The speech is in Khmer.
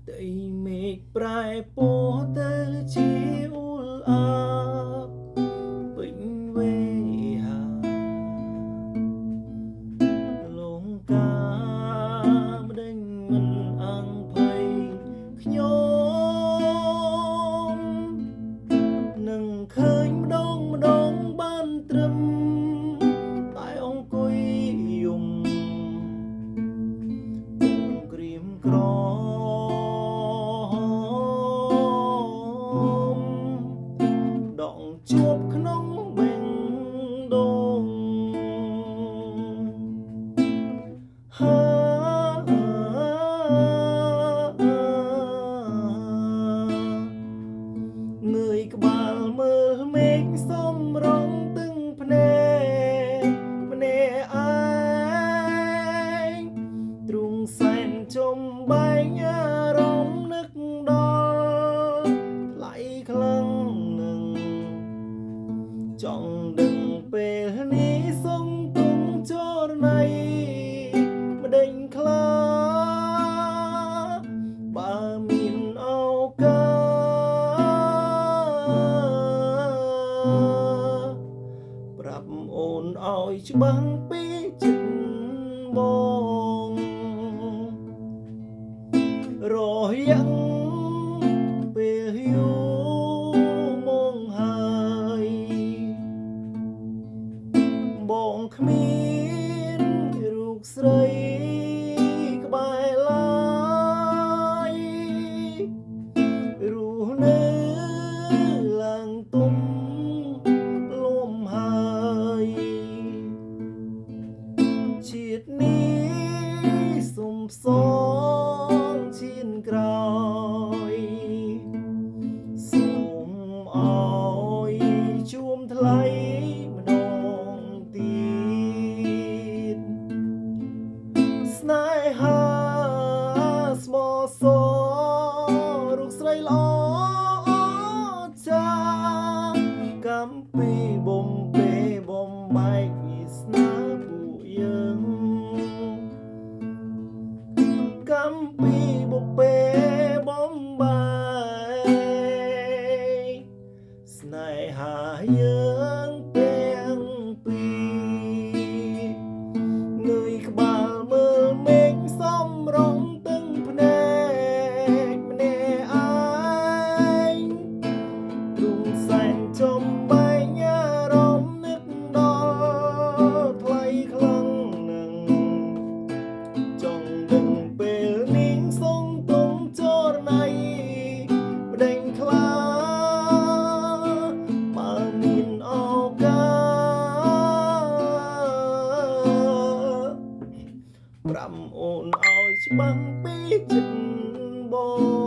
ដីមេឃប្រែពណ៌ទៅជាអ៊ូលអាបពេញវេហាលងកាម្ដេញមិនអង្គភ័យខ្ញុំនឹងឃើញម្ដងបានត្រឹមតែអង្គុយយំក្រៀមក្រដងជួបក្នុងបេះដូងហើងើយក្បាលមើលមេឃសំរងទឹងភ្នែកម្នាក់ឯងទ្រូងសែនចំបែងអារម្មណ៍នឹកដល់ថ្លៃខ្លាំងនឹងចង់ដឹងពេលនេះសង្គមចរណៃម្ដេញខ្លាបើមានឱកាសប្រាប់អូនឲ្យច្បាស់ពីចិត្តបងរយៈពេលយូរមកហើយបងគ្មានរូបស្រីក្បែរឡើយរស់នៅឡើងទុំលំហើយជាតិនេះសុំសងឈានក្រោយសូមឲ្យជួមថ្លៃម្ដងទៀតស្នេហាស្មោះសររូបស្រីល្អចាកំពីបំពេបំបែកវាសនាពួកយើងកំពីបុពេបំបែកស្នេហាយើងទាំងពីរងើយក្បាលមើលមេឃសំរងទឹងភ្នែកម្នាក់ឯងទ្រូងសែនចំបែងអារម្មណ៍នឹកដល់ថ្លៃខ្លាំងនឹងចង់ដឹងពេលនេះសង្គមចរណៃម្ដេញខ្លាបើមានឱកាសប្រាប់អូនឲ្យច្បាស់ពីចិត្តបង